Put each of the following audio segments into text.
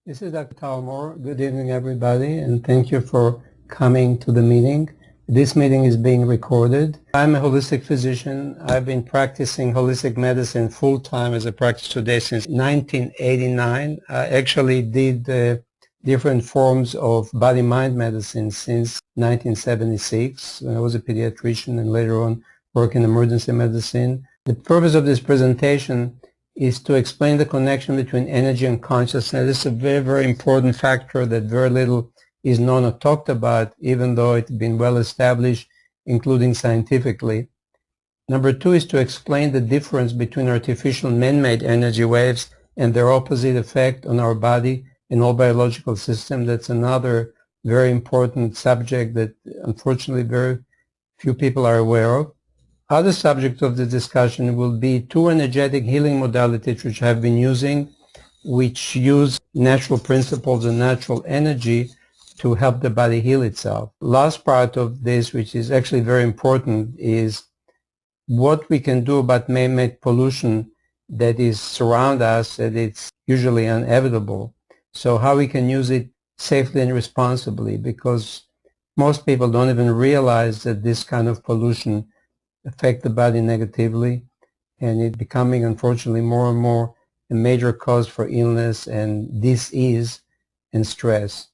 This is Dr. Talmor. Good evening, everybody, and thank you for coming to the meeting. This meeting is being recorded. I'm a holistic physician. I've been practicing holistic medicine full-time as a practice today since 1989. I actually did different forms of body-mind medicine since 1976 when I was a pediatrician and later on worked in emergency medicine. The purpose of this presentation is to explain the connection between energy and consciousness. This is a very, very important factor that very little is known or talked about, even though it's been well established, including scientifically. Number two is to explain the difference between artificial man-made energy waves and their opposite effect on our body and all biological systems. That's another very important subject that unfortunately very few people are aware of. Other subject of the discussion will be two energetic healing modalities which I've been using, which use natural principles and natural energy to help the body heal itself. Last part of this, which is actually very important, is what we can do about man-made pollution that is surround us, that it's usually inevitable. So how we can use it safely and responsibly, because most people don't even realize that this kind of pollution affect the body negatively, and it becoming unfortunately more and more a major cause for illness and disease and stress.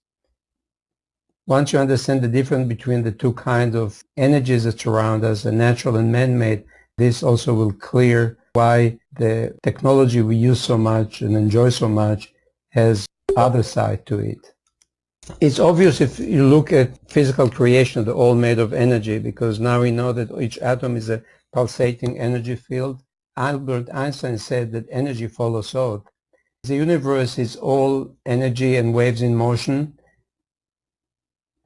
Once you understand the difference between the two kinds of energies that surround us, the natural and man-made, this also will clear why the technology we use so much and enjoy so much has other side to it. It's obvious if you look at physical creation, they're all made of energy, because now we know that each atom is a pulsating energy field. Albert Einstein said that energy follows thought. The universe is all energy and waves in motion.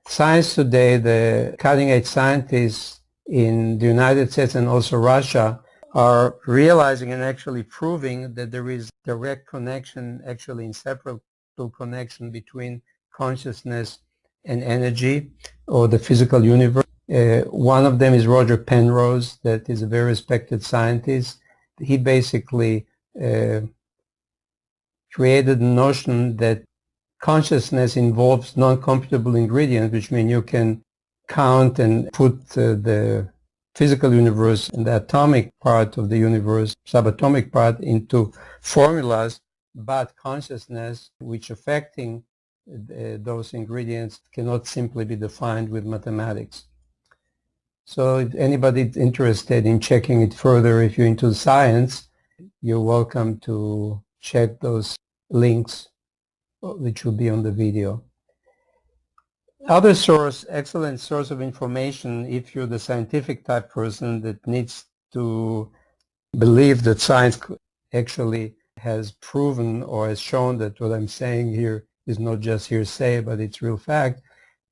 Science today, the cutting-edge scientists in the United States and also Russia are realizing and actually proving that there is direct connection, actually inseparable connection between consciousness and energy, or the physical universe. One of them is Roger Penrose, that is a very respected scientist. He basically created the notion that consciousness involves non-computable ingredients, which means you can count and put the physical universe and the atomic part of the universe, subatomic part, into formulas, but consciousness, which affecting those ingredients, cannot simply be defined with mathematics. So if anybody is interested in checking it further, if you're into science, you're welcome to check those links which will be on the video. Other source, excellent source of information, if you're the scientific type person that needs to believe that science actually has proven or has shown that what I'm saying here is not just hearsay, but it's real fact.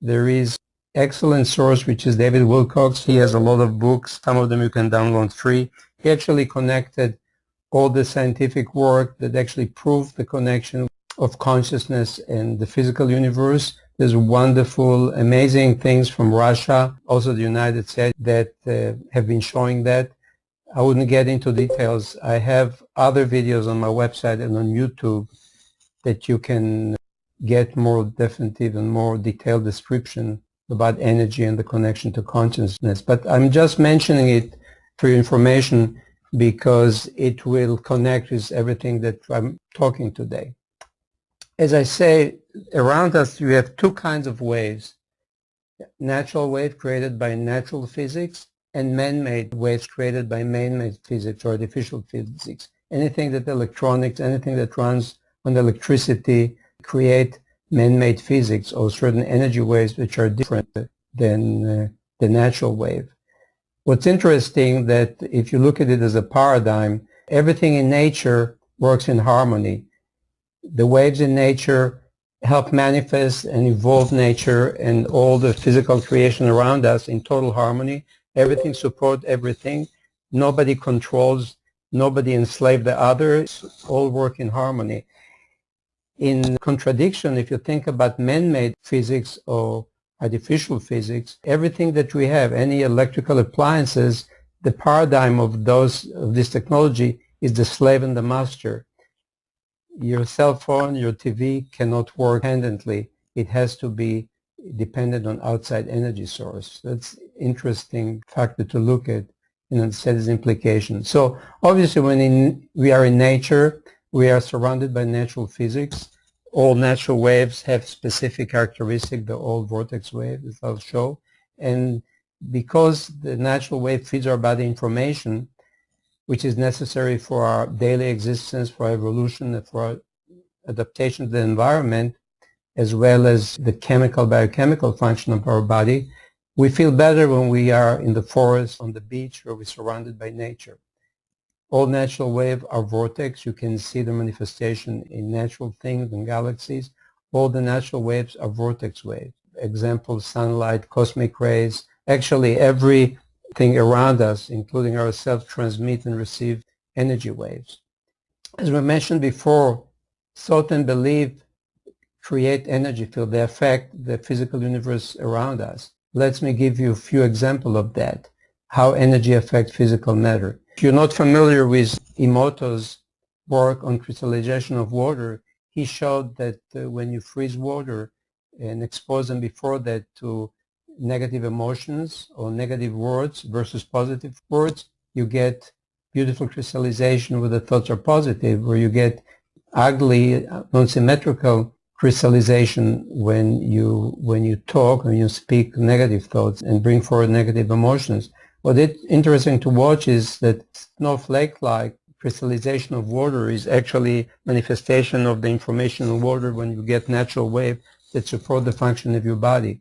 There is excellent source, which is David Wilcox. He has a lot of books. Some of them you can download free. He actually connected all the scientific work that actually proved the connection of consciousness and the physical universe. There's wonderful, amazing things from Russia, also the United States, that have been showing that. I wouldn't get into details. I have other videos on my website and on YouTube that you can get more definitive and more detailed description about energy and the connection to consciousness. But I'm just mentioning it for your information because it will connect with everything that I'm talking today. As I say, around us you have two kinds of waves. Natural wave created by natural physics and man-made waves created by man-made physics or artificial physics. Anything that electronics, anything that runs on electricity create man-made physics or certain energy waves which are different than the natural wave. What's interesting that if you look at it as a paradigm, everything in nature works in harmony. The waves in nature help manifest and evolve nature and all the physical creation around us in total harmony. Everything supports everything. Nobody controls, nobody enslaves the other. All work in harmony. In contradiction, if you think about man-made physics or artificial physics, everything that we have, any electrical appliances, the paradigm of this technology is the slave and the master. Your cell phone, your TV cannot work independently. It has to be dependent on outside energy source. That's interesting factor to look at and understand its implications. So obviously when we are in nature, we are surrounded by natural physics. All natural waves have specific characteristics, they're all vortex waves, as I'll show. And because the natural wave feeds our body information, which is necessary for our daily existence, for our evolution, and for our adaptation to the environment, as well as the chemical, biochemical function of our body, we feel better when we are in the forest, on the beach, where we're surrounded by nature. All natural waves are vortex. You can see the manifestation in natural things and galaxies. All the natural waves are vortex waves. Example, sunlight, cosmic rays. Actually, everything around us, including ourselves, transmit and receive energy waves. As we mentioned before, thought and belief create energy field. They affect the physical universe around us. Let me give you a few examples of that, how energy affects physical matter. If you're not familiar with Emoto's work on crystallization of water, he showed that when you freeze water and expose them before that to negative emotions or negative words versus positive words, you get beautiful crystallization where the thoughts are positive, or you get ugly, non-symmetrical crystallization when you talk, when you speak negative thoughts and bring forward negative emotions. What is interesting to watch is that snowflake-like crystallization of water is actually manifestation of the information in water when you get natural wave that support the function of your body.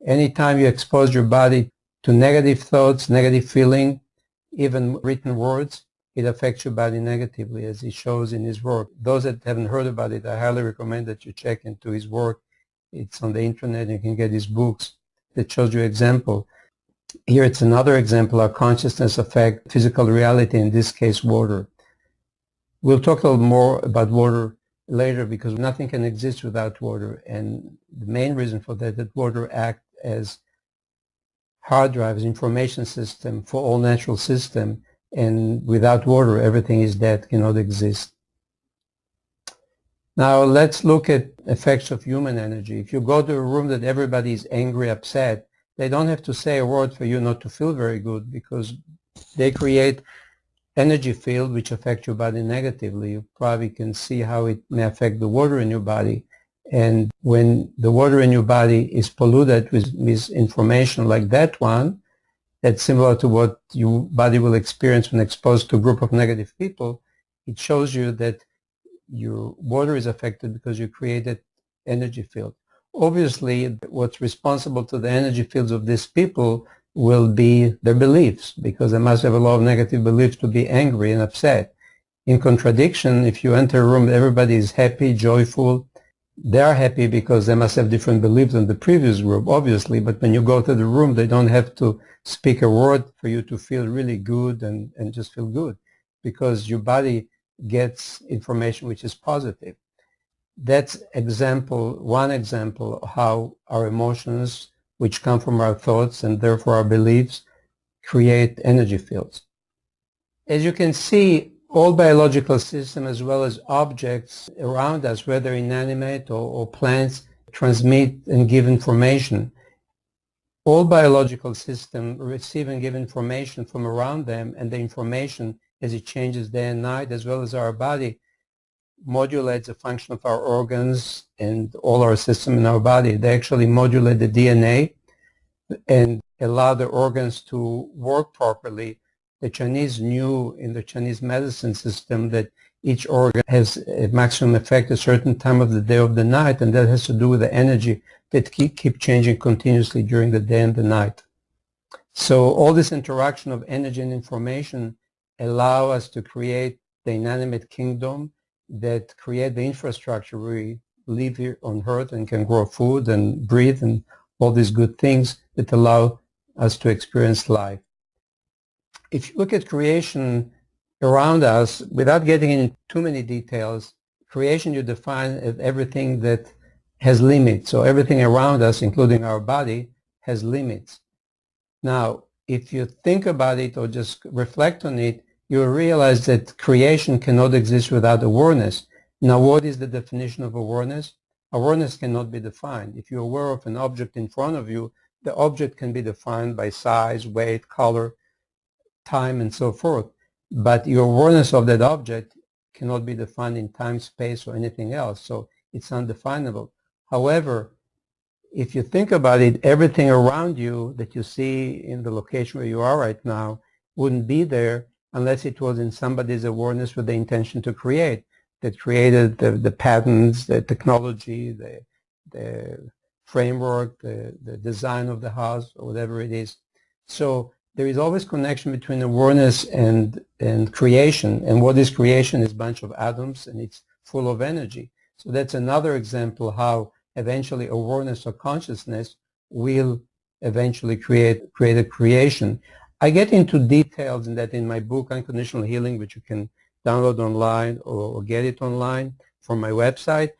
Anytime you expose your body to negative thoughts, negative feeling, even written words, it affects your body negatively, as he shows in his work. Those that haven't heard about it, I highly recommend that you check into his work. It's on the internet. You can get his books that shows you example. Here it's another example, how consciousness affects physical reality, in this case water. We'll talk a little more about water later because nothing can exist without water, and the main reason for that water acts as hard drives, information system for all natural system, and without water everything is dead, cannot exist. Now let's look at effects of human energy. If you go to a room that everybody is angry, upset, they don't have to say a word for you not to feel very good, because they create energy field which affect your body negatively. You probably can see how it may affect the water in your body. And when the water in your body is polluted with misinformation like that one, that's similar to what your body will experience when exposed to a group of negative people, it shows you that your water is affected because you created energy field. Obviously, what's responsible to the energy fields of these people will be their beliefs, because they must have a lot of negative beliefs to be angry and upset. In contradiction, if you enter a room, everybody is happy, joyful. They are happy because they must have different beliefs than the previous group, obviously, but when you go to the room, they don't have to speak a word for you to feel really good and just feel good, because your body gets information which is positive. That's one example of how our emotions, which come from our thoughts and therefore our beliefs, create energy fields. As you can see, all biological systems as well as objects around us, whether inanimate or plants, transmit and give information. All biological systems receive and give information from around them, and the information, as it changes day and night, as well as our body, modulates the function of our organs and all our system in our body. They actually modulate the DNA and allow the organs to work properly. The Chinese knew in the Chinese medicine system that each organ has a maximum effect at a certain time of the day or the night, and that has to do with the energy that keep changing continuously during the day and the night. So all this interaction of energy and information allow us to create the inanimate kingdom that create the infrastructure where we live here on Earth and can grow food and breathe and all these good things that allow us to experience life. If you look at creation around us, without getting into too many details, creation you define as everything that has limits. So everything around us, including our body, has limits. Now, if you think about it or just reflect on it, you'll realize that creation cannot exist without awareness. Now, what is the definition of awareness? Awareness cannot be defined. If you're aware of an object in front of you, the object can be defined by size, weight, color, time, and so forth. But your awareness of that object cannot be defined in time, space, or anything else. So it's undefinable. However, if you think about it, everything around you that you see in the location where you are right now wouldn't be there unless it was in somebody's awareness with the intention to create, that created the patterns, the technology, the framework, the design of the house, or whatever it is. So there is always connection between awareness and creation. And what is creation is a bunch of atoms, and it's full of energy. So that's another example how eventually awareness or consciousness will eventually create a creation. I get into details in that in my book, Unconditional Healing, which you can download online or get it online from my website.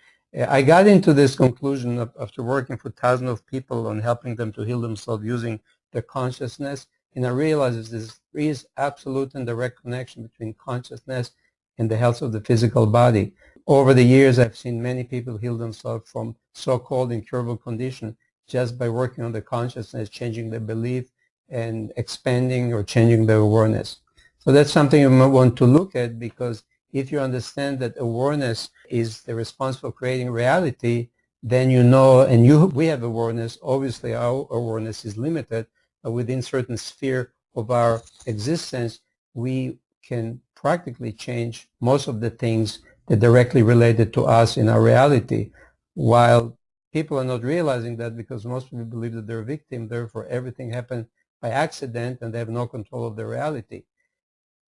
I got into this conclusion after working for thousands of people on helping them to heal themselves using their consciousness. And I realized there is absolute and direct connection between consciousness and the health of the physical body. Over the years, I've seen many people heal themselves from so-called incurable condition just by working on the consciousness, changing their belief, and expanding or changing their awareness. So that's something you might want to look at, because if you understand that awareness is the response for creating reality, then you know, and we have awareness. Obviously, our awareness is limited, but within certain sphere of our existence, we can practically change most of the things that directly related to us in our reality, while people are not realizing that, because most people believe that they're a victim, therefore everything happened by accident and they have no control of their reality.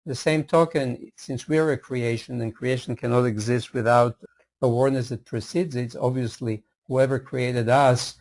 The same token, since we are a creation and creation cannot exist without awareness that precedes it, obviously whoever created us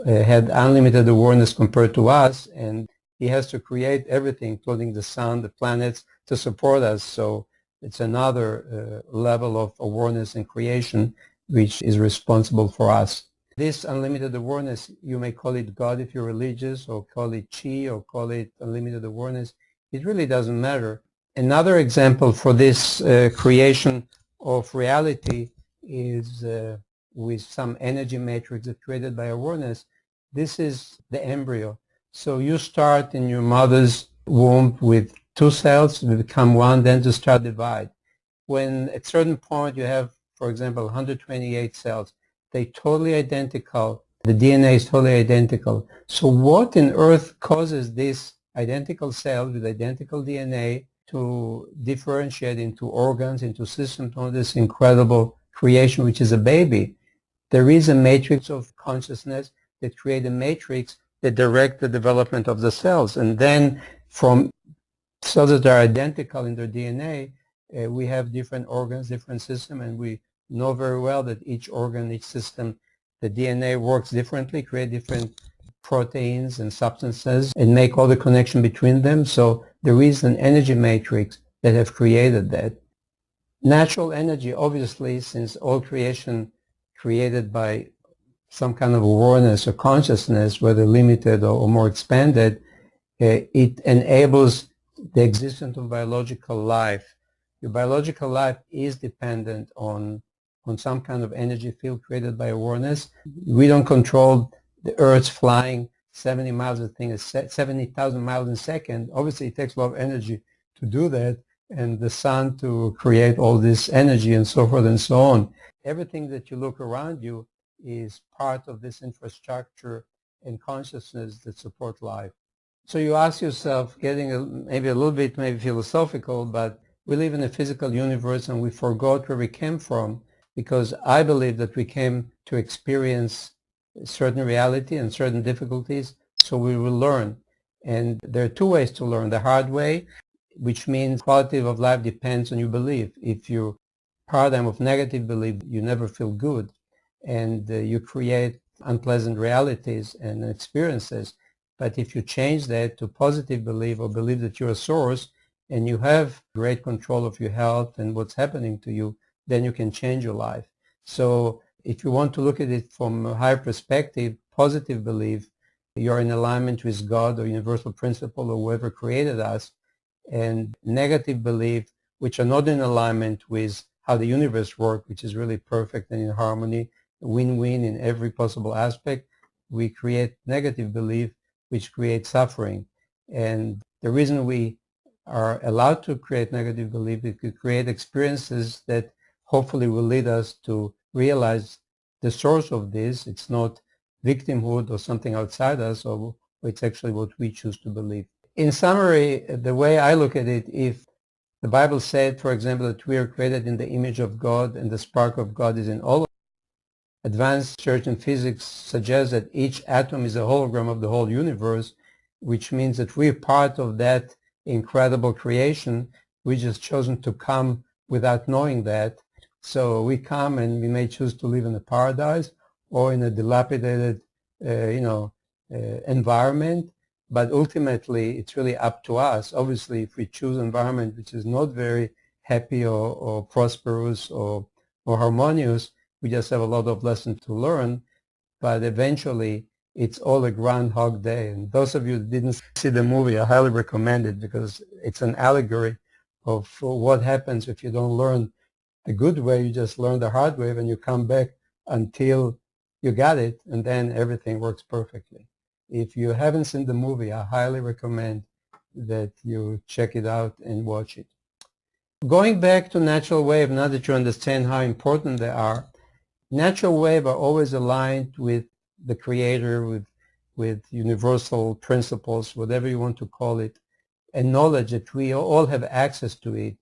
had unlimited awareness compared to us, and he has to create everything, including the sun, the planets, to support us. So it's another level of awareness and creation which is responsible for us. This unlimited awareness, you may call it God if you're religious, or call it Chi, or call it unlimited awareness. It really doesn't matter. Another example for this creation of reality is with some energy matrix that's created by awareness. This is the embryo. So you start in your mother's womb with 2 cells, they become 1, then to start divide. When at a certain point you have, for example, 128 cells, they're totally identical. The DNA is totally identical. So what in Earth causes these identical cells with identical DNA to differentiate into organs, into systems, all this incredible creation, which is a baby? There is a matrix of consciousness that create a matrix that direct the development of the cells. And then from cells that are identical in their DNA, we have different organs, different systems, and we know very well that each organ, each system, the DNA works differently, create different proteins and substances, and make all the connection between them. So there is an energy matrix that have created that. Natural energy, obviously, since all creation created by some kind of awareness or consciousness, whether limited or more expanded, it enables the existence of biological life. Your biological life is dependent on some kind of energy field created by awareness. We don't control the Earth's flying 70 miles, I think it's 70,000 miles in a second. Obviously, it takes a lot of energy to do that, and the sun to create all this energy and so forth and so on. Everything that you look around you is part of this infrastructure and consciousness that support life. So you ask yourself, getting maybe a little bit maybe philosophical, but we live in a physical universe and we forgot where we came from, because I believe that we came to experience certain reality and certain difficulties, so we will learn. And there are 2 ways to learn. The hard way, which means quality of life depends on your belief. If your paradigm of negative belief, you never feel good, and you create unpleasant realities and experiences. But if you change that to positive belief, or believe that you're a source and you have great control of your health and what's happening to you, then you can change your life. So if you want to look at it from a higher perspective, positive belief, you're in alignment with God or universal principle or whoever created us, and negative belief, which are not in alignment with how the universe works, which is really perfect and in harmony, win-win in every possible aspect, we create negative belief, which creates suffering. And the reason we are allowed to create negative belief is to create experiences that hopefully will lead us to realize the source of this. It's not victimhood or something outside us, or it's actually what we choose to believe. In summary, the way I look at it, if the Bible said, for example, that we are created in the image of God and the spark of God is in all of us, advanced research in physics suggests that each atom is a hologram of the whole universe, which means that we're part of that incredible creation. We just chosen to come without knowing that. So we come and we may choose to live in a paradise or in a dilapidated, environment. But ultimately, it's really up to us. Obviously, if we choose an environment which is not very happy or prosperous or harmonious, we just have a lot of lessons to learn. But eventually, it's all a Groundhog Day. And those of you who didn't see the movie, I highly recommend it because it's an allegory of what happens if you don't learn the good way. You just learn the hard way, and you come back until you got it, and then everything works perfectly. If you haven't seen the movie, I highly recommend that you check it out and watch it. Going back to natural wave, now that you understand how important they are, natural wave are always aligned with the Creator, with universal principles, whatever you want to call it, and knowledge that we all have access to it.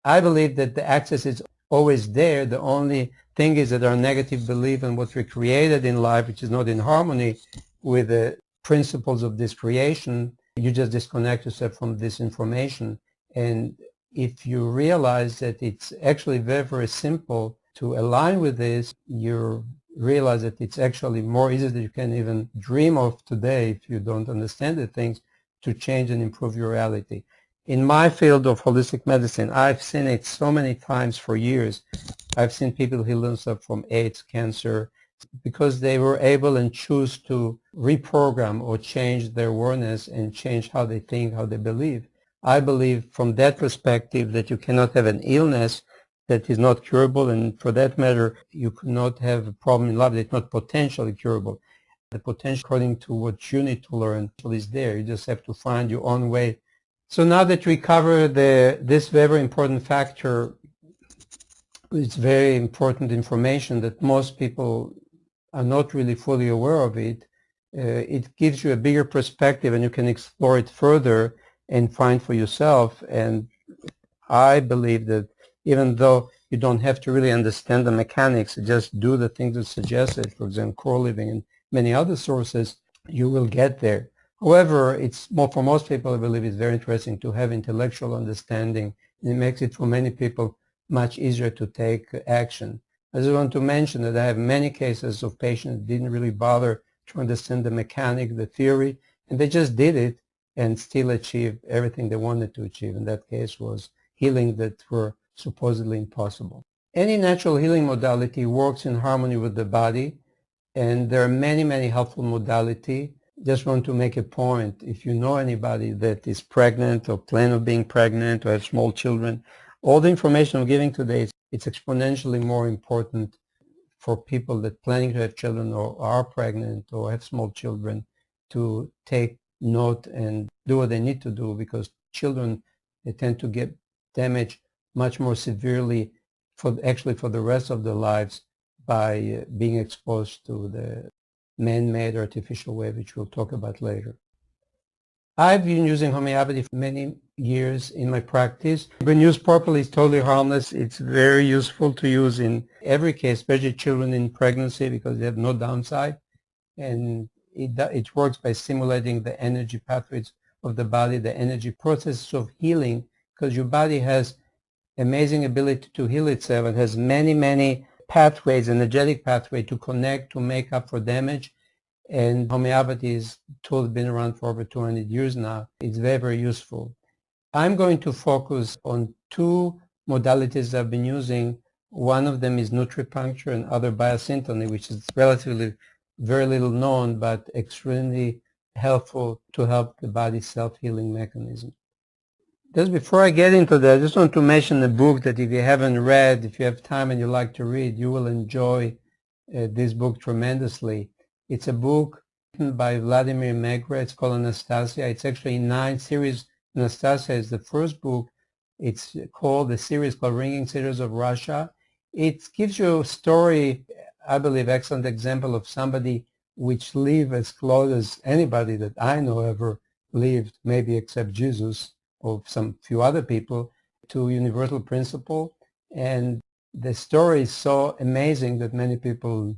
I believe that the access is always there. The only thing is that our negative belief in what we created in life, which is not in harmony with the principles of this creation, you just disconnect yourself from this information. And if you realize that it's actually very, very simple to align with this, you realize that it's actually more easy than you can even dream of today if you don't understand the things to change and improve your reality. In my field of holistic medicine, I've seen it so many times for years. I've seen people heal themselves from AIDS, cancer, because they were able and choose to reprogram or change their awareness and change how they think, how they believe. I believe from that perspective that you cannot have an illness that is not curable, and for that matter, you could not have a problem in life that's not potentially curable. The potential, according to what you need to learn, is there. You just have to find your own way. So now that we cover this very important factor, it's very important information that most people are not really fully aware of it. It gives you a bigger perspective and you can explore it further and find for yourself. And I believe that even though you don't have to really understand the mechanics, just do the things that suggested, for example, core living and many other sources, you will get there. However, it's more, for most people, I believe it's very interesting to have intellectual understanding. And it makes it for many people much easier to take action. I just want to mention that I have many cases of patients that didn't really bother to understand the mechanic, the theory, and they just did it and still achieved everything they wanted to achieve. In that case was healing that were supposedly impossible. Any natural healing modality works in harmony with the body, and there are many, many helpful modalities. Just want to make a point. If you know anybody that is pregnant or plan on being pregnant or have small children, all the information I'm giving today, it's exponentially more important for people that planning to have children or are pregnant or have small children to take note and do what they need to do, because children, they tend to get damaged much more severely for the rest of their lives by being exposed to the man-made artificial wave, which we'll talk about later. I've been using homeopathy for many years in my practice. When used properly, it's totally harmless. It's very useful to use in every case, especially children in pregnancy, because they have no downside. And it works by stimulating the energy pathways of the body, the energy processes of healing, because your body has amazing ability to heal itself. It has many, many pathways, energetic pathway to connect, to make up for damage. And homeopathy is a tool that's been around for over 200 years now. It's very, very useful. I'm going to focus on two modalities I've been using. One of them is nutripuncture and other biosyntony, which is relatively very little known, but extremely helpful to help the body's self-healing mechanism. Just before I get into that, I just want to mention a book that if you haven't read, if you have time and you like to read, you will enjoy this book tremendously. It's a book written by Vladimir Megre. It's called Anastasia. It's actually 9 series. Anastasia is the first book. It's called, the series called Ringing Cities of Russia. It gives you a story, I believe, excellent example of somebody which lived as close as anybody that I know ever lived, maybe except Jesus or some few other people, to universal principle. And the story is so amazing that many people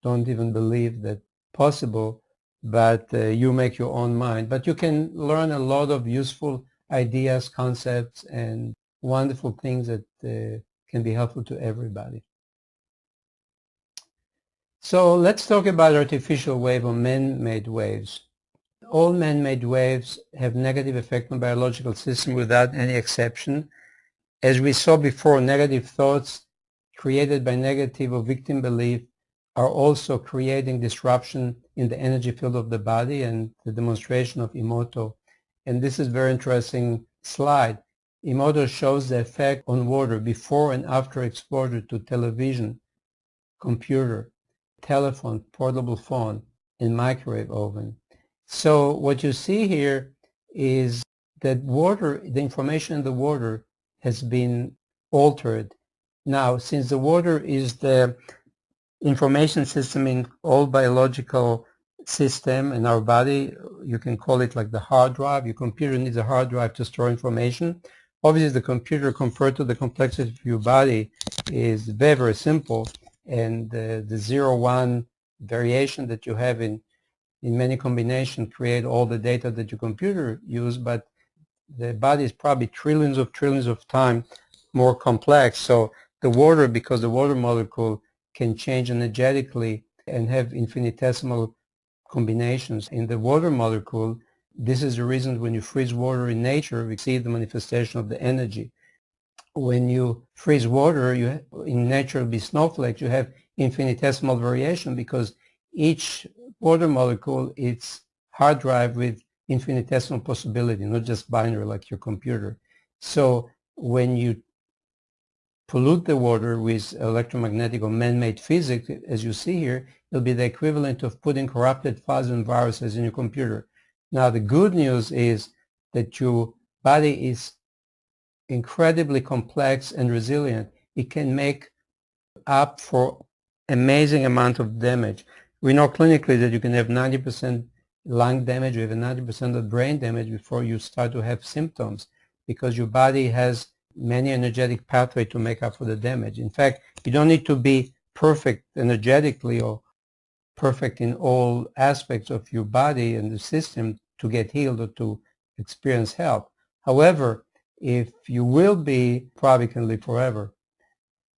don't even believe that possible, but you make your own mind. But you can learn a lot of useful ideas, concepts, and wonderful things that can be helpful to everybody. So let's talk about artificial wave or man-made waves. All man-made waves have negative effect on biological system without any exception. As we saw before, negative thoughts created by negative or victim belief are also creating disruption in the energy field of the body, and the demonstration of Emoto. And this is a very interesting slide. Emoto shows the effect on water before and after exposure to television, computer, telephone, portable phone, and microwave oven. So what you see here is that water, the information in the water has been altered. Now, since the water is the information system in all biological system in our body, you can call it like the hard drive. Your computer needs a hard drive to store information. Obviously, the computer, compared to the complexity of your body, is very, very simple. And the 0-1 variation that you have in many combinations create all the data that your computer uses, but the body is probably trillions of times more complex. So the water, because the water molecule can change energetically and have infinitesimal combinations in the water molecule, this is the reason when you freeze water in nature, we see the manifestation of the energy. When you freeze water, in nature will be snowflakes, you have infinitesimal variation because each water molecule is hard drive with infinitesimal possibility, not just binary like your computer. So when you pollute the water with electromagnetic or man-made physics, as you see here, it'll be the equivalent of putting corrupted files and viruses in your computer. Now the good news is that your body is incredibly complex and resilient. It can make up for amazing amount of damage. We know clinically that you can have 90% lung damage or even 90% of brain damage before you start to have symptoms, because your body has many energetic pathways to make up for the damage. In fact, you don't need to be perfect energetically or perfect in all aspects of your body and the system to get healed or to experience health. However, if you will be, probably can live forever.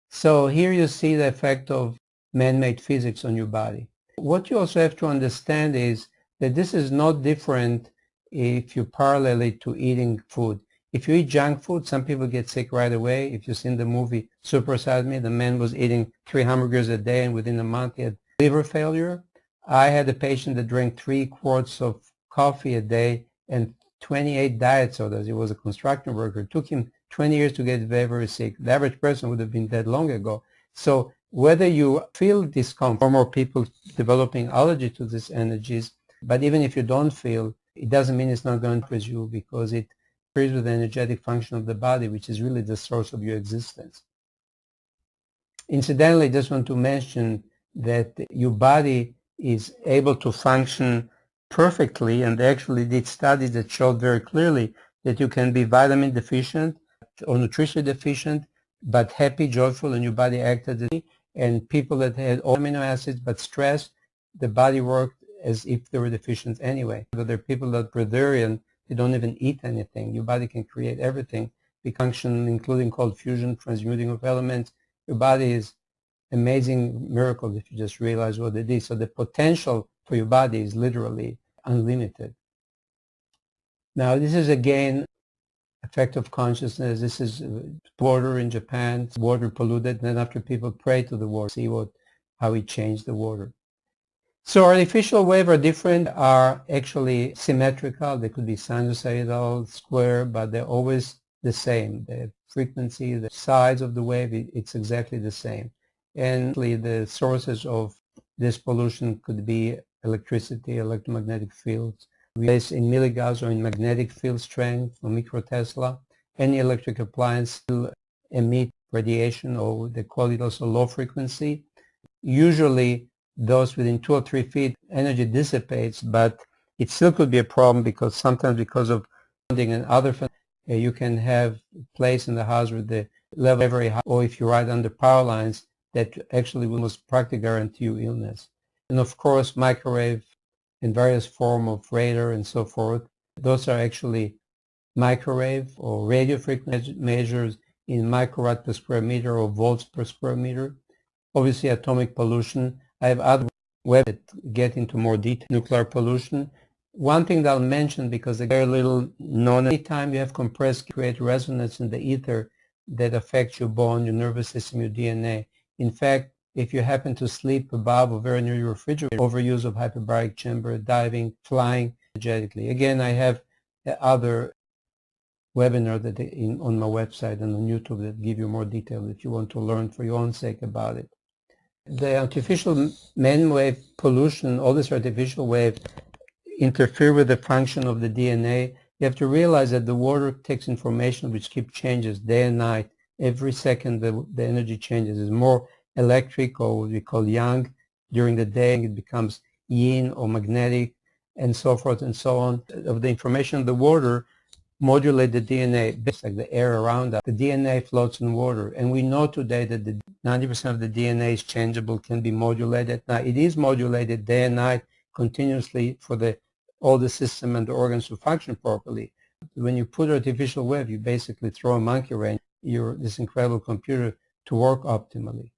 So here you see the effect of man-made physics on your body. What you also have to understand is that this is not different if you parallel it to eating food. If you eat junk food, some people get sick right away. If you've seen the movie Super Size Me, the man was eating 3 hamburgers a day and within a month he had liver failure. I had a patient that drank 3 quarts of coffee a day and 28 diet sodas. He was a construction worker. It took him 20 years to get very, very sick. The average person would have been dead long ago. So whether you feel discomfort, more people developing allergy to these energies, but even if you don't feel, it doesn't mean it's not going to impress you, because it interferes with the energetic function of the body, which is really the source of your existence. Incidentally, I just want to mention that your body is able to function perfectly, and they actually did studies that showed very clearly that you can be vitamin deficient or nutrition deficient, but happy, joyful, and your body acted. And people that had all amino acids but stress, the body worked as if they were deficient anyway. But there are people that are breatharian, they don't even eat anything. Your body can create everything. We function, including cold fusion, transmuting of elements. Your body is amazing miracle if you just realize what it is. So the potential for your body is literally unlimited. Now this is again effect of consciousness. This is water in Japan, water polluted, and then after people pray to the water, see how it changed the water. So artificial waves are different, are actually symmetrical. They could be sinusoidal, square, but they're always the same. The frequency, the size of the wave, it's exactly the same. And the sources of this pollution could be electricity, electromagnetic fields, based in milligauss or in magnetic field strength or microtesla. Any electric appliance will emit radiation, or they call it also low frequency. Usually those within 2 or 3 feet energy dissipates, but it still could be a problem because sometimes because of bonding and other you can have a place in the house where the level is very high, or if you ride under power lines that actually will most practically guarantee you illness. And of course microwave in various form of radar and so forth, those are actually microwave or radio frequency measures in microwatts per square meter or volts per square meter. Obviously atomic pollution. I have other websites that get into more detail. Nuclear pollution. One thing that I'll mention, because they're very little known, anytime you have compressed, create resonance in the ether that affects your bone, your nervous system, your DNA. In fact, if you happen to sleep above or very near your refrigerator, overuse of hyperbaric chamber, diving, flying energetically. Again, I have other webinar that on my website and on YouTube that give you more detail if you want to learn for your own sake about it. The artificial man-wave pollution, all this artificial wave interfere with the function of the DNA. You have to realize that the water takes information which keeps changes day and night. Every second the energy changes. It's more electric, or what we call yang during the day. It becomes yin or magnetic and so forth and so on. Of the information of the water modulate the DNA, just like the air around us. The DNA floats in water, and we know today that the 90% of the DNA is changeable, can be modulated. Now, it is modulated day and night continuously for all the system and the organs to function properly. When you put artificial wave, you basically throw a monkey wrench, this incredible computer, to work optimally.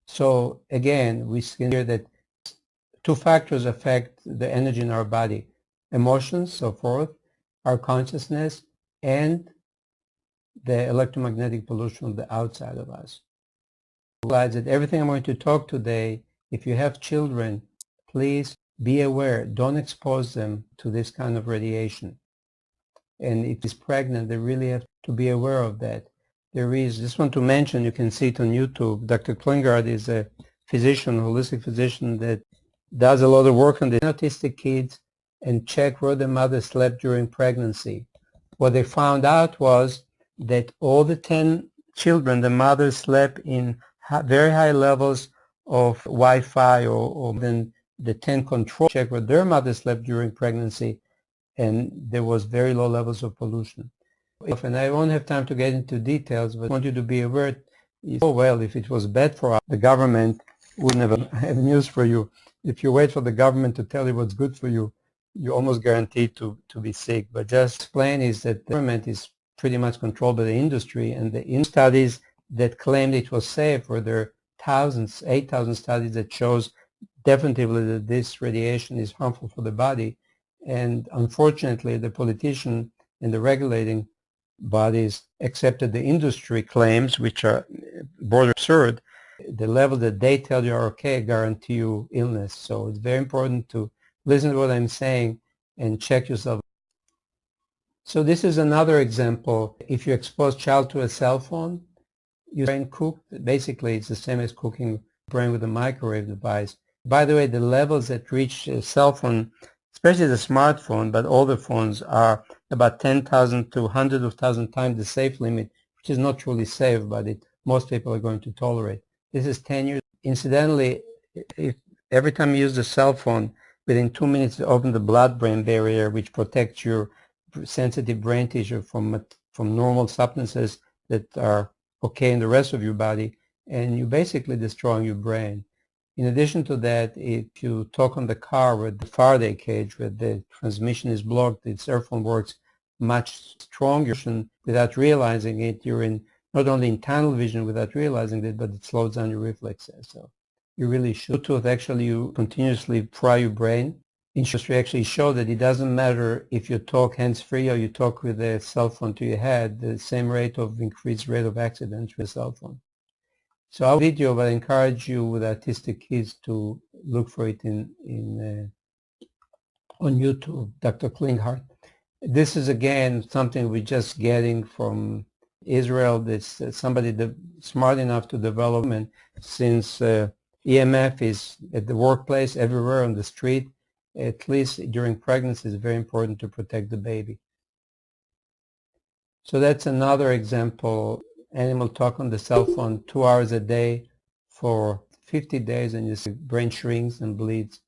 So again, we see here that 2 factors affect the energy in our body: emotions, so forth, our consciousness, and the electromagnetic pollution of the outside of us. That everything I'm going to talk today, if you have children, please be aware. Don't expose them to this kind of radiation. And if he's pregnant, they really have to be aware of that. There is, just want to mention, you can see it on YouTube, Dr. Klingard is a physician, holistic physician that does a lot of work on the autistic kids and check where the mother slept during pregnancy. What they found out was that all the 10 children, the mother slept in very high levels of Wi-Fi, or then the 10 control check where their mother slept during pregnancy, and there was very low levels of pollution. And I won't have time to get into details, but I want you to be aware, well, if it was bad for us, the government wouldn't have news for you. If you wait for the government to tell you what's good for you, you're almost guaranteed to be sick. But just explain is that the government is pretty much controlled by the industry, and the studies that claimed it was safe were there thousands, 8,000 studies that shows definitively that this radiation is harmful for the body. And unfortunately, the politician and the regulating bodies accepted the industry claims, which are border absurd. The level that they tell you are okay guarantee you illness. So it's very important to listen to what I'm saying and check yourself. So this is another example. If you expose child to a cell phone, your brain cooked. Basically, it's the same as cooking brain with a microwave device. By the way, the levels that reach a cell phone, especially the smartphone, but all the phones, are about 10,000 to hundreds of thousands times the safe limit, which is not truly safe, but most people are going to tolerate. This is 10 years. Incidentally, if every time you use the cell phone, within 2 minutes you open the blood-brain barrier, which protects your sensitive brain tissue from normal substances that are okay in the rest of your body, and you're basically destroying your brain. In addition to that, if you talk on the car with the Faraday cage where the transmission is blocked, the earphone works much stronger without realizing it. You're in not only in tunnel vision without realizing it, but it slows down your reflexes. So you really should. Bluetooth, actually, you continuously fry your brain. Industry actually show that it doesn't matter if you talk hands-free or you talk with a cell phone to your head, the same rate of increased rate of accidents with a cell phone. So our video, but I encourage you with autistic kids to look for it on YouTube, Dr. Klinghardt. This is again something we're just getting from Israel. That's somebody smart enough to develop it, since EMF is at the workplace, everywhere on the street, at least during pregnancy, is very important to protect the baby. So that's another example. Animal talk on the cell phone 2 hours a day for 50 days, and your brain shrinks and bleeds.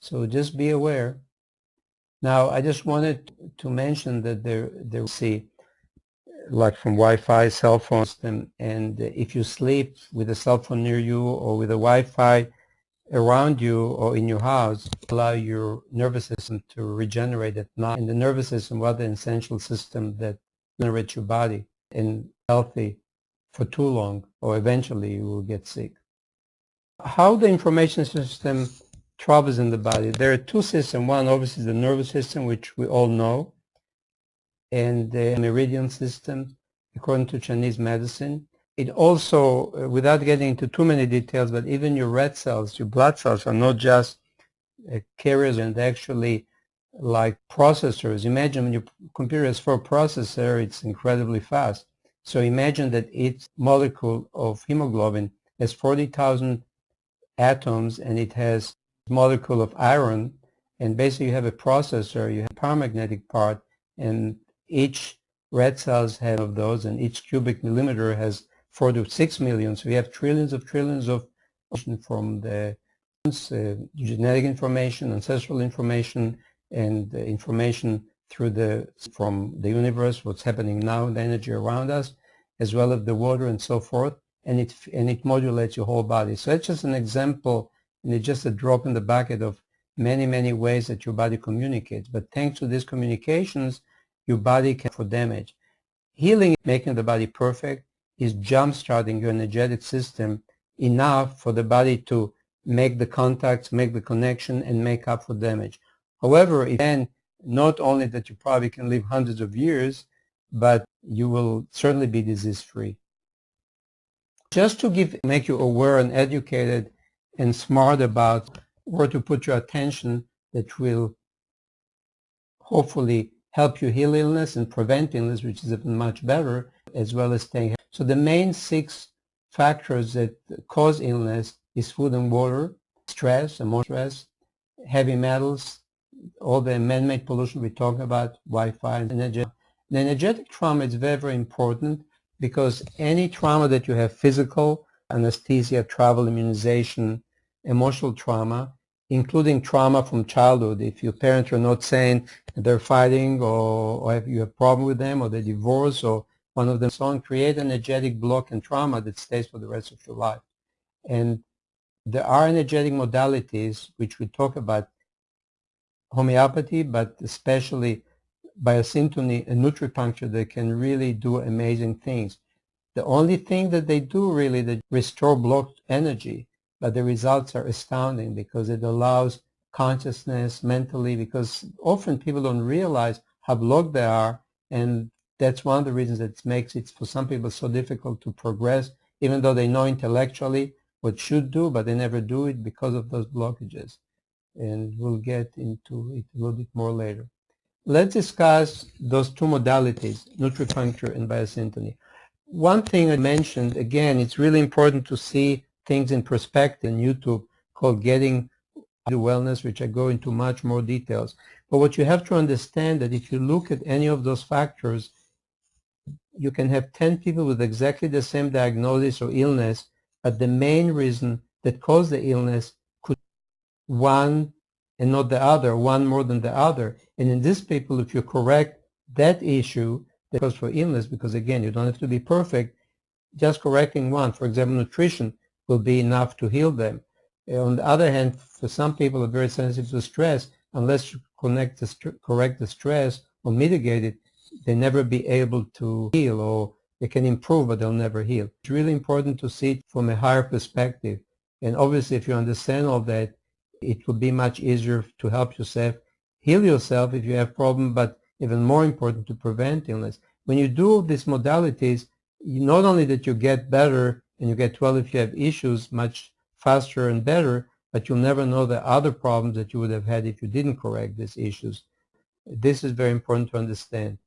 So just be aware. Now, I just wanted to mention that there see, like from Wi-Fi, cell phone system, and if you sleep with a cell phone near you or with a Wi-Fi around you or in your house, allow your nervous system to regenerate at night. And the nervous system, what an essential system that generates your body and healthy for too long, or eventually you will get sick. How the information system travels in the body. There are two systems. One, obviously, the nervous system, which we all know, and the meridian system, according to Chinese medicine. It also, without getting into too many details, but even your red cells, your blood cells, are not just carriers, and actually like processors. Imagine when your computer has 4 processors, it's incredibly fast. So imagine that each molecule of hemoglobin has 40,000 atoms, and it has a molecule of iron, and basically you have a processor, you have a paramagnetic part, and each red cells have of those, and each cubic millimeter has 4 to 6 million. So we have trillions of from the genetic information, ancestral information, and information from the universe, what's happening now, the energy around us, as well as the water and so forth, and it modulates your whole body. So it's just an example, and it's just a drop in the bucket of many, many ways that your body communicates. But thanks to these communications, your body can for damage. Healing, making the body perfect, is jump-starting your energetic system enough for the body to make the contacts, make the connection, and make up for damage. However, then not only that you probably can live hundreds of years, but you will certainly be disease-free. Just to make you aware and educated and smart about where to put your attention, that will hopefully help you heal illness and prevent illness, which is even much better, as well as staying healthy. So the main 6 factors that cause illness is food and water, stress, emotional stress, heavy metals, all the man-made pollution we talk about, Wi-Fi, and energetic. The energetic trauma is very, very important, because any trauma that you have, physical, anesthesia, travel, immunization, emotional trauma, including trauma from childhood. If your parents are not sane, they're fighting, or if you have a problem with them, or they divorce, or one of them so on, create an energetic block and trauma that stays for the rest of your life. And there are energetic modalities, which we talk about, homeopathy, but especially biosyntony and nutripuncture, that can really do amazing things. The only thing that they do really, that restore blocked energy, but the results are astounding, because it allows consciousness mentally, because often people don't realize how blocked they are, and that's one of the reasons that makes it for some people so difficult to progress, even though they know intellectually what should do, but they never do it because of those blockages. And we'll get into it a little bit more later. Let's discuss those 2 modalities, nutripuncture and biosyntony. One thing I mentioned, again, it's really important to see things in perspective on YouTube, called Getting to Wellness, which I go into much more details. But what you have to understand, that if you look at any of those factors, you can have 10 people with exactly the same diagnosis or illness, but the main reason that caused the illness could be one and not the other, one more than the other. And in these people, if you correct that issue that causes for illness, because again, you don't have to be perfect, just correcting one, for example, nutrition, will be enough to heal them. On the other hand, for some people who are very sensitive to stress, unless you correct the stress or mitigate it, they never be able to heal, or they can improve, but they'll never heal. It's really important to see it from a higher perspective. And obviously, if you understand all that, it will be much easier to help yourself, heal yourself if you have problems, but even more important, to prevent illness. When you do these modalities, not only that you get better and you get well if you have issues much faster and better, but you'll never know the other problems that you would have had if you didn't correct these issues. This is very important to understand.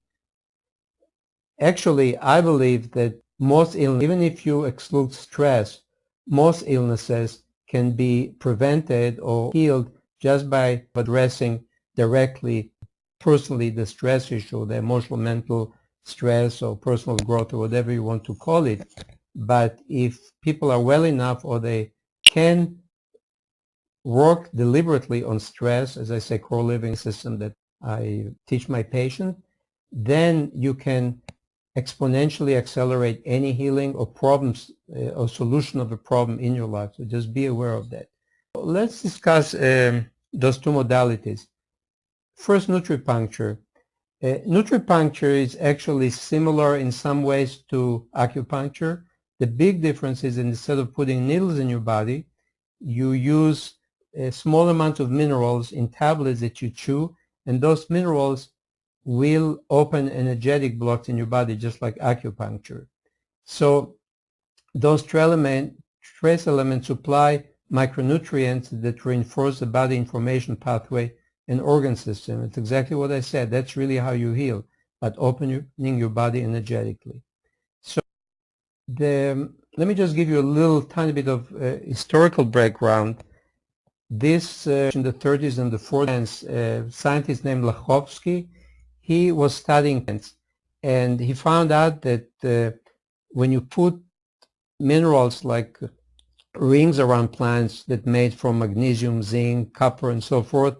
Actually, I believe that most illnesses, even if you exclude stress, most illnesses can be prevented or healed just by addressing directly, personally, the stress issue, the emotional, mental stress or personal growth or whatever you want to call it. But if people are well enough or they can work deliberately on stress, as I say, core living system that I teach my patient, then you can exponentially accelerate any healing or problems or solution of a problem in your life. So just be aware of that. Let's discuss those two modalities. First, nutripuncture. Nutripuncture is actually similar in some ways to acupuncture. The big difference is instead of putting needles in your body, you use a small amount of minerals in tablets that you chew, and those minerals will open energetic blocks in your body, just like acupuncture. So those trace elements supply micronutrients that reinforce the body information pathway and organ system. It's exactly what I said. That's really how you heal, but opening your body energetically. So let me just give you a little tiny bit of historical background. This in the 30s and the 40s, a scientist named Lachovsky, he was studying plants, and he found out that when you put minerals like rings around plants that made from magnesium, zinc, copper, and so forth,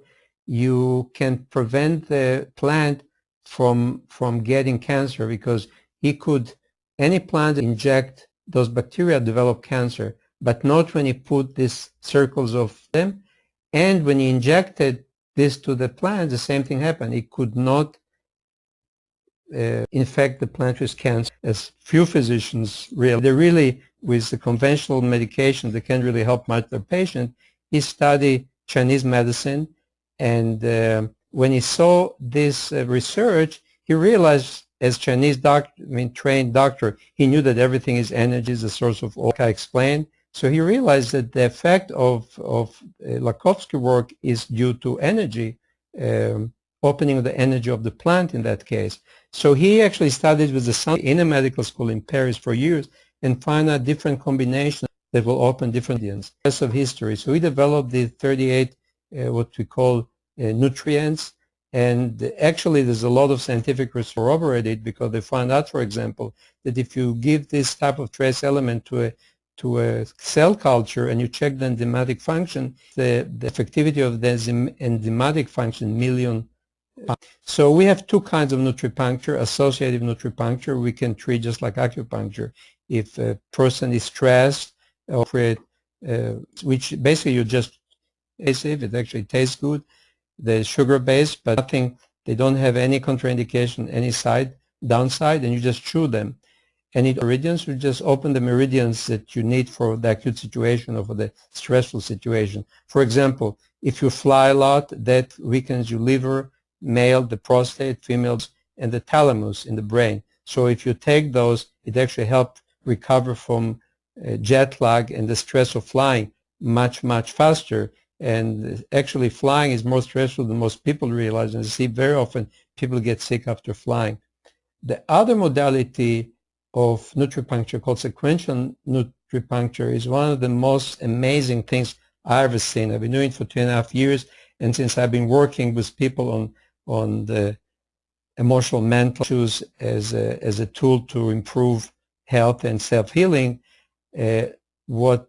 you can prevent the plant from getting cancer, because any plant inject those bacteria develop cancer, but not when you put these circles of them. And when you injected this to the plant, the same thing happened. It could not infect the plant with cancer, as few physicians really with the conventional medication, they can't really help much their patient. He studied Chinese medicine, and when he saw this research, he realized, as Chinese trained doctor, he knew that everything is energy, is the source of all, I explained. So he realized that the effect of Lachovsky work is due to energy, opening the energy of the plant in that case. So he actually studied with the son in a medical school in Paris for years and found out different combinations that will open different ingredients. The rest of history. So he developed the 38 what we call nutrients, and actually there's a lot of scientific research corroborated, because they found out, for example, that if you give this type of trace element to a cell culture and you check the enzymatic function, the effectivity of the enzymatic function million. So we have two kinds of nutripuncture. Associative nutripuncture we can treat just like acupuncture. If a person is stressed, or which basically you just taste it actually tastes good. They're sugar-based, but nothing. They don't have any contraindication, any downside, and you just chew them. And meridians, you just open the meridians that you need for the acute situation or for the stressful situation. For example, if you fly a lot, that weakens your liver, male, the prostate, females, and the thalamus in the brain. So if you take those, it actually helps recover from jet lag and the stress of flying much, much faster. And actually flying is more stressful than most people realize, and you see very often people get sick after flying. The other modality of nutripuncture, called sequential nutripuncture, is one of the most amazing things I've ever seen. I've been doing it for 2.5 years, and since I've been working with people on the emotional, mental issues as a tool to improve health and self-healing, what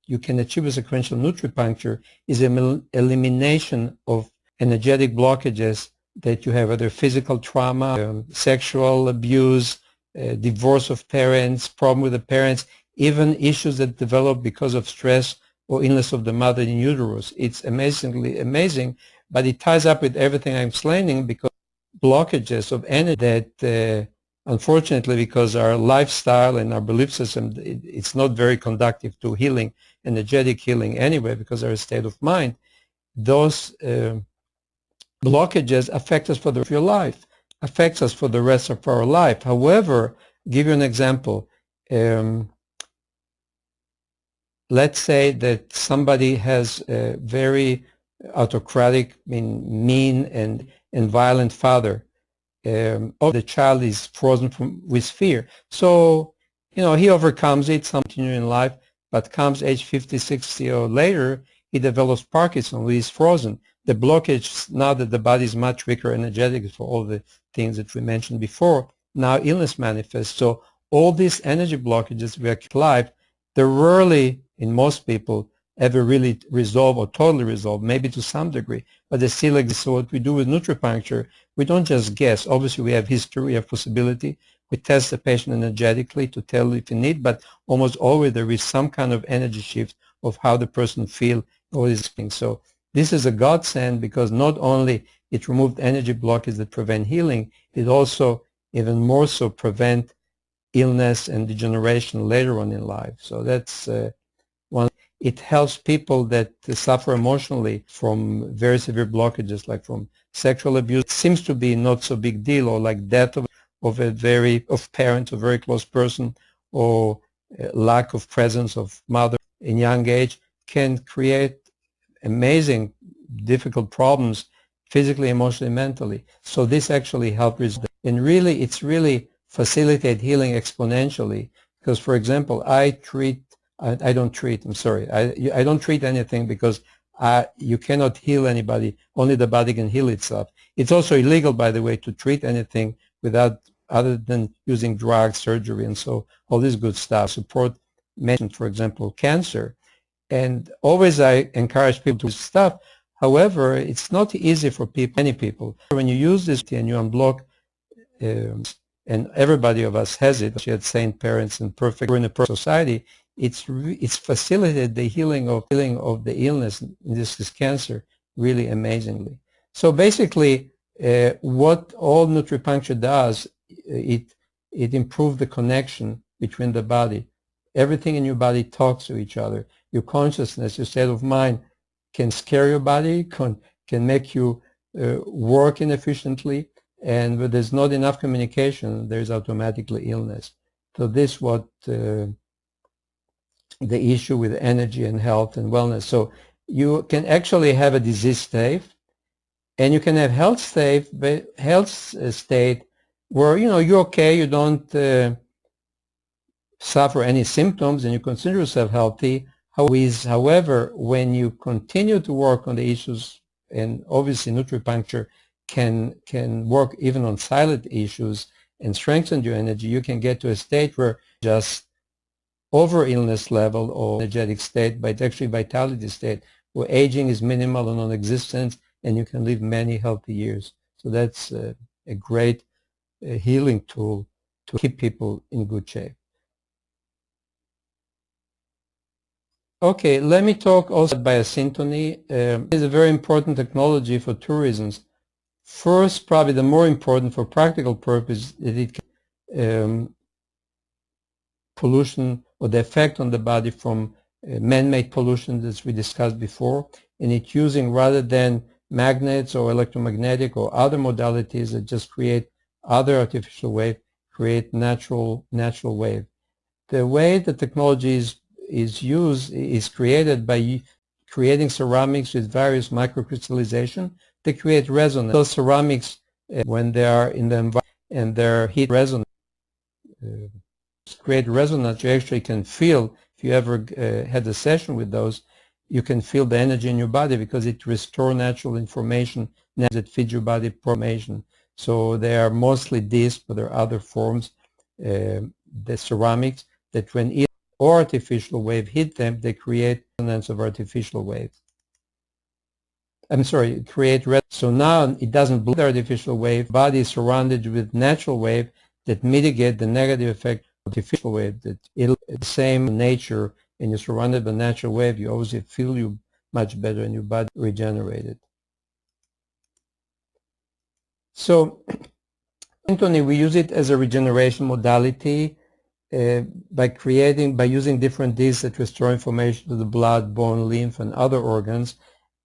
you can achieve with sequential nutripuncture is an elimination of energetic blockages that you have, whether physical trauma, sexual abuse, divorce of parents, problem with the parents, even issues that develop because of stress or illness of the mother in uterus. It's amazingly amazing, but it ties up with everything I'm explaining, because blockages of energy that unfortunately, because our lifestyle and our belief system, it's not very conducive to healing, energetic healing anyway, because our state of mind, those blockages affect us for the rest of your life, affects us for the rest of our life. However, give you an example. let's say that somebody has a very autocratic, mean and violent father. Or the child is frozen with fear. So, he overcomes it, some continue in life, but comes age 50, 60 or later, he develops Parkinson, he is frozen. The blockage, now that the body is much weaker, energetic for all the things that we mentioned before, now illness manifests. So all these energy blockages we have life, they're rarely, in most people, ever really resolve or totally resolve, maybe to some degree, but they still exist. So what we do with Nutripuncture, we don't just guess. Obviously, we have history, we have possibility. We test the patient energetically to tell if you need, but almost always there is some kind of energy shift of how the person feels all these things. So this is a godsend because not only it removed energy blockages that prevent healing, it also even more so prevent illness and degeneration later on in life. So that's one. It helps people that suffer emotionally from very severe blockages, like from sexual abuse. It seems to be not so big deal, or like death of parent, a very close person, or lack of presence of mother in young age can create amazing, difficult problems physically, emotionally, mentally. So this actually helps resolve. And really, it's really facilitate healing exponentially. Because, for example, I don't treat, I'm sorry, I don't treat anything because you cannot heal anybody. Only the body can heal itself. It's also illegal, by the way, to treat anything without, other than using drugs, surgery, and so all this good stuff. Support, mentioned, for example, cancer. And always I encourage people to do stuff. However, it's not easy for many people. When you use this and you unblock, and everybody of us has it, she had sane parents and we're in a perfect society, it's facilitated the healing of the illness, this is cancer, really amazingly. So basically, what all Nutripuncture does, it improves the connection between the body. Everything in your body talks to each other. Your consciousness, your state of mind can scare your body, can make you work inefficiently, and when there's not enough communication, there's automatically illness. So this is what the issue with energy and health and wellness. So you can actually have a disease state, and you can have health state where you're okay, you don't suffer any symptoms, and you consider yourself healthy. However, when you continue to work on the issues, and obviously Nutripuncture can work even on silent issues and strengthen your energy, you can get to a state where just over illness level or energetic state, but actually vitality state, where aging is minimal or non-existent, and you can live many healthy years. So that's a great healing tool to keep people in good shape. Okay, let me talk also about biosyntony. It's a very important technology for two reasons. First, probably the more important for practical purpose, that it can pollution or the effect on the body from man-made pollution that we discussed before, and it's using, rather than magnets or electromagnetic or other modalities that just create other artificial wave, create natural wave. The way the technology is used is created by creating ceramics with various microcrystallization. They create resonance. Those ceramics, when they are in the environment and they're heat resonant, create resonance, you actually can feel, if you ever had a session with those, you can feel the energy in your body because it restores natural information that feeds your body information. So they are mostly this, but there are other forms, the ceramics, that when either or artificial wave hit them, they create resonance of artificial waves. I'm sorry, create resonance. So now it doesn't block the artificial wave. Body is surrounded with natural wave that mitigate the negative effect of artificial wave. That it'll the same nature, and you're surrounded by natural wave. You obviously feel you much better, and your body regenerated. So, Anthony, we use it as a regeneration modality. By using different discs that restore information to the blood, bone, lymph, and other organs.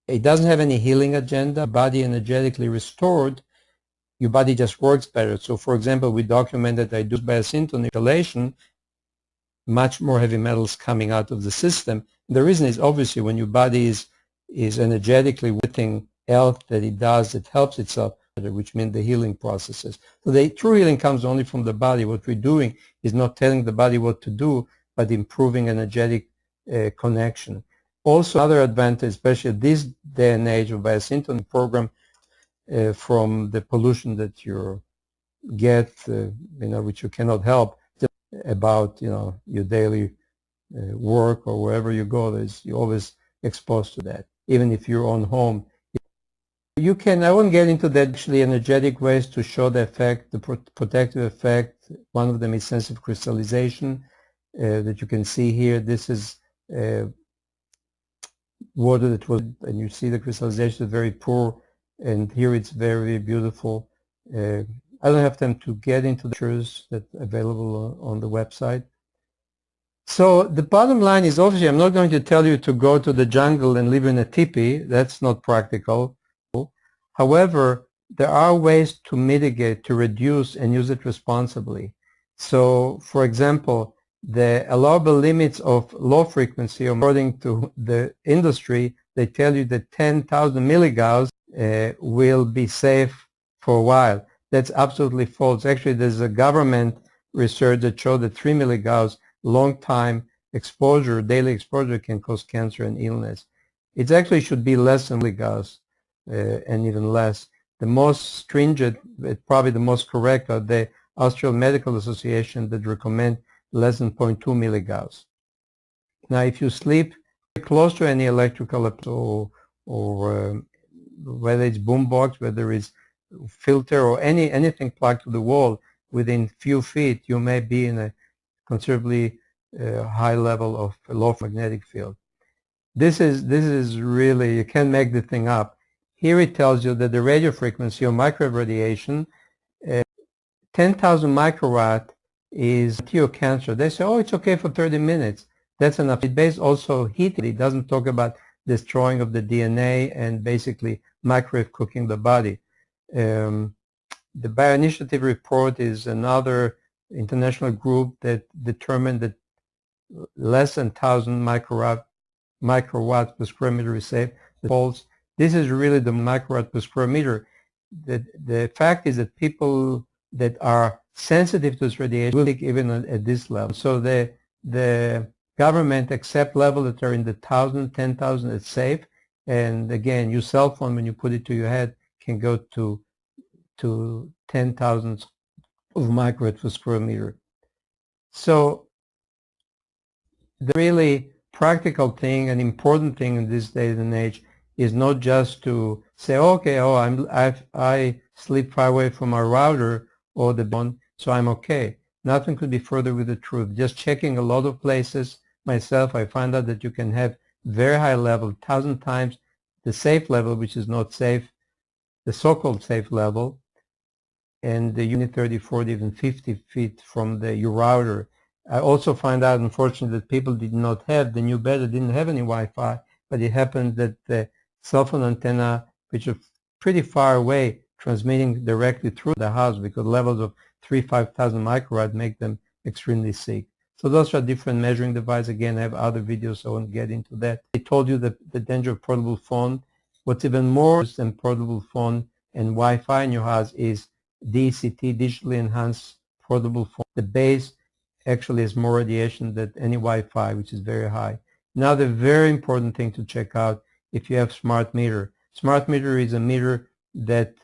It doesn't have any healing agenda. Body energetically restored, your body just works better. So, for example, we documented I do biosyntony installation. much more heavy metals coming out of the system. The reason is obviously when your body is energetically everything else that it does, it helps itself, which means the healing processes. So the true healing comes only from the body. What we're doing is not telling the body what to do, but improving energetic connection. Also, another advantage, especially this day and age of biosynthesis program, from the pollution that you get, which you cannot help, about your daily work or wherever you go, you're always exposed to that. Even if you're on home, you can. I won't get into that. Actually, energetic ways to show the effect, the protective effect. One of them is sensitive crystallization that you can see here. This is water that was, and you see the crystallization is very poor, and here it's very beautiful. I don't have time to get into the pictures that are available on the website. So the bottom line is, obviously, I'm not going to tell you to go to the jungle and live in a teepee. That's not practical. However, there are ways to mitigate, to reduce, and use it responsibly. So, for example, the allowable limits of low frequency, according to the industry, they tell you that 10,000 milligauss will be safe for a while. That's absolutely false. Actually, there's a government research that showed that 3 milligauss long-time exposure, daily exposure, can cause cancer and illness. It actually should be less than milligauss, and even less. The most stringent, probably the most correct, are the Austrian Medical Association that recommend less than 0.2 milligauss. Now, if you sleep close to any electrical or whether it's boombox, whether it's filter or anything plugged to the wall within few feet, you may be in a considerably high level of low magnetic field. This is really, you can't make the thing up. Here it tells you that the radio frequency or microwave radiation, 10,000 microwatt is cancer. They say, oh, it's okay for 30 minutes. That's enough. It based also heat. It doesn't talk about destroying of the DNA and basically microwave cooking the body. The Bioinitiative report is another international group that determined that less than 1,000 microwatt per square meter is safe. This is really the microwatt per square meter. The fact is that people that are sensitive to this radiation will leak even at this level. So the government accept levels that are in the 1,000, 10,000 is safe. And again, your cell phone, when you put it to your head, can go to 10,000 of microwatt per square meter. So the really practical thing and important thing in this day and age is not just to say, okay, I sleep far away from my router or the bone, so I'm okay. Nothing could be further with the truth. Just checking a lot of places myself, I find out that you can have very high level, 1,000 times the safe level, which is not safe, the so-called safe level, and the unit 30, 40, even 50 feet from your router. I also find out, unfortunately, that people did not have, they knew better, didn't have any Wi-Fi, but it happened that the cell phone antenna, which is pretty far away, transmitting directly through the house, because levels of 5,000 microwatts make them extremely sick. So those are different measuring devices. Again, I have other videos, so I won't get into that. I told you the danger of portable phone. What's even more than portable phone and Wi-Fi in your house is DECT, digitally enhanced portable phone. The base actually has more radiation than any Wi-Fi, which is very high. Now, the very important thing to check out if you have smart meter. Smart meter is a meter that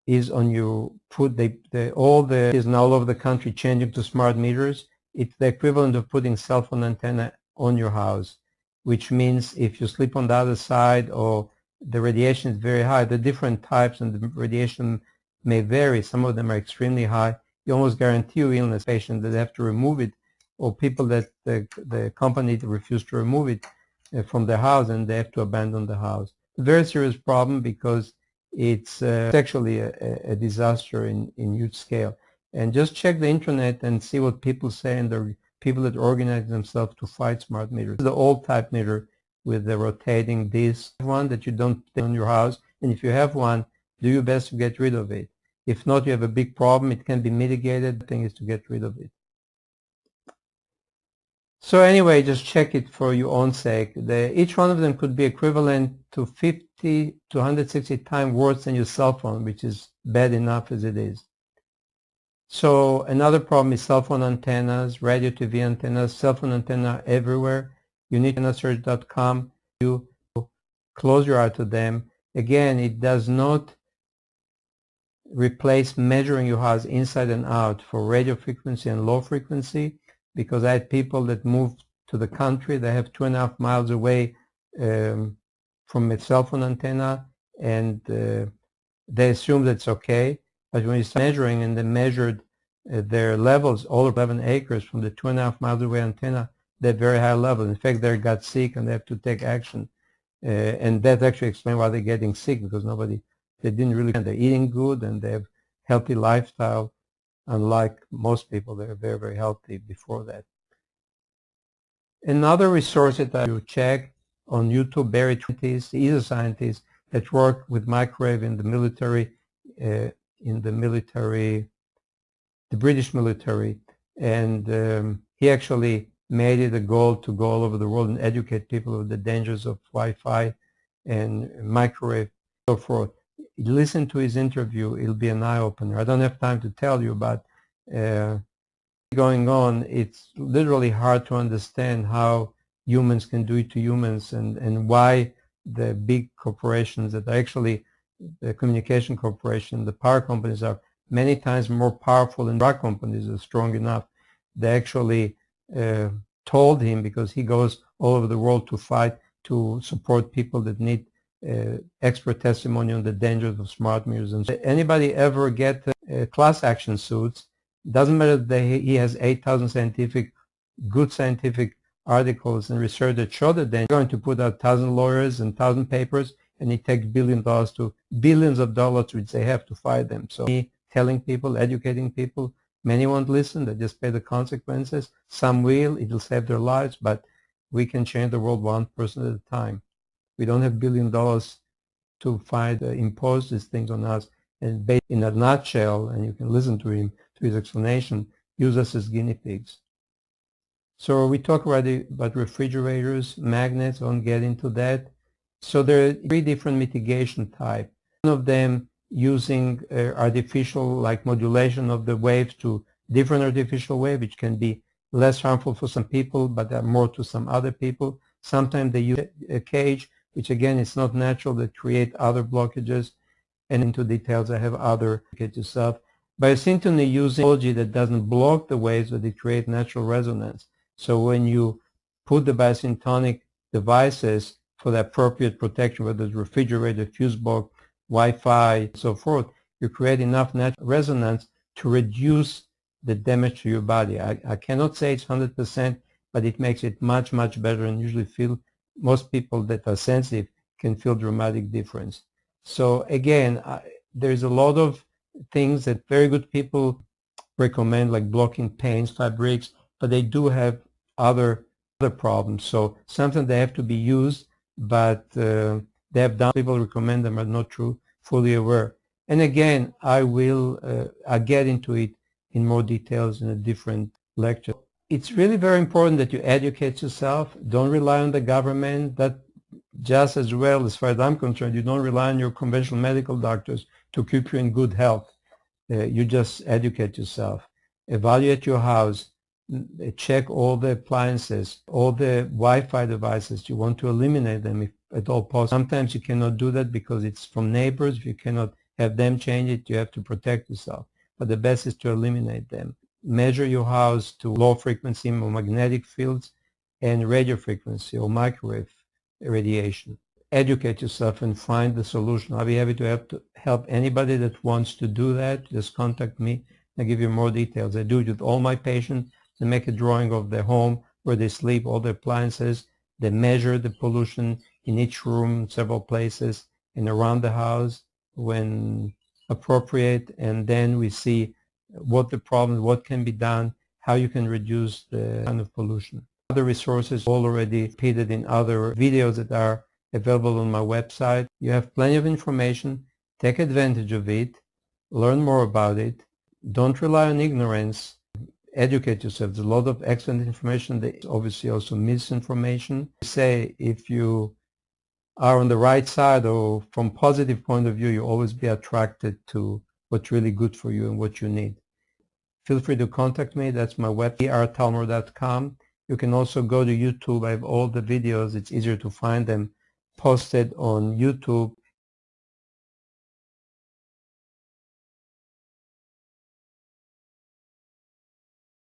is on your is now all over the country changing to smart meters. It's the equivalent of putting cell phone antenna on your house, which means if you sleep on the other side or the radiation is very high, the different types and the radiation may vary. Some of them are extremely high. You almost guarantee you illness patients that have to remove it, or people that the company refuse to remove it from their house and they have to abandon the house. A very serious problem because it's actually a disaster in huge scale. And just check the internet and see what people say, and the people that organize themselves to fight smart meters. The old type meter with the rotating disc one that you don't put on your house, and if you have one, do your best to get rid of it. If not, you have a big problem. It can be mitigated. The thing is to get rid of it. So anyway, just check it for your own sake. Each one of them could be equivalent to 50 to 160 times worse than your cell phone, which is bad enough as it is. So another problem is cell phone antennas, radio TV antennas, cell phone antenna everywhere. You need antennasearch.com. You close your eye to them. Again, it does not replace measuring your house inside and out for radio frequency and low frequency, because I had people that moved to the country. They have 2.5 miles away from a cell phone antenna, and they assume that's okay. But when you start measuring, and they measured their levels, all 11 acres from the 2.5 miles away antenna, they're very high level. In fact, they got sick and they have to take action. And that actually explains why they're getting sick, because they didn't really, they're eating good and they have healthy lifestyle. Unlike most people, they're very, very healthy before that. Another resource that I will check on YouTube, Barry Twenties, he's a scientist that worked with microwave in the military, the British military, and he actually made it a goal to go all over the world and educate people of the dangers of Wi-Fi and microwave and so forth. Listen to his interview, it'll be an eye-opener. I don't have time to tell you, but going on, it's literally hard to understand how humans can do it to humans, and why the big corporations that are actually the communication corporation, the power companies, are many times more powerful than drug companies are strong enough. They actually told him, because he goes all over the world to fight to support people that need expert testimony on the dangers of smart meters. And so anybody ever get class action suits, doesn't matter that he has 8,000 good scientific articles and research that show that they're going to put out 1,000 lawyers and 1,000 papers, and it takes billions of dollars which they have to fight them. So telling people, educating people, many won't listen, they just pay the consequences. Some will, it'll save their lives, but we can change the world one person at a time. We don't have $1 billion to fight, impose these things on us. And based in a nutshell, and you can listen to him, to his explanation, use us as guinea pigs. So we talk already about refrigerators, magnets, I won't get into that. So there are 3 different mitigation types. One of them using artificial, like modulation of the waves to different artificial waves, which can be less harmful for some people, but more to some other people. Sometimes they use a cage, which again is not natural, that create other blockages. And into details, I have other stuff. Biosyntony using technology that doesn't block the waves, but it creates natural resonance. So when you put the biosyntonic devices for the appropriate protection, whether it's refrigerator, fuse box, Wi-Fi, and so forth, you create enough natural resonance to reduce the damage to your body. I cannot say it's 100%, but it makes it much, much better, and usually most people that are sensitive can feel dramatic difference. So again, there's a lot of things that very good people recommend, like blocking paints, fabrics, but they do have other problems. So sometimes they have to be used, but they have done, people recommend them are not fully aware. And again, I'll get into it in more details in a different lecture. It's really very important that you educate yourself. Don't rely on the government. That just as well, as far as I'm concerned, you don't rely on your conventional medical doctors to keep you in good health. You just educate yourself. Evaluate your house. Check all the appliances, all the Wi-Fi devices. You want to eliminate them if at all possible. Sometimes you cannot do that because it's from neighbors. If you cannot have them change it, you have to protect yourself. But the best is to eliminate them. Measure your house to low frequency or magnetic fields and radio frequency or microwave radiation. Educate yourself and find the solution. I'll be happy to help anybody that wants to do that. Just contact me. I'll give you more details. I do it with all my patients. They make a drawing of their home, where they sleep, all the appliances. They measure the pollution in each room, several places, and around the house when appropriate. And then we see what the problem, what can be done, how you can reduce the kind of pollution. Other resources already repeated in other videos that are available on my website. You have plenty of information. Take advantage of it. Learn more about it. Don't rely on ignorance. educate yourself. There's a lot of excellent information. There's obviously also misinformation. Say if you are on the right side or from positive point of view, you always be attracted to what's really good for you and what you need. Feel free to contact me. That's my website, drtalmor.com. You can also go to YouTube. I have all the videos. It's easier to find them posted on YouTube.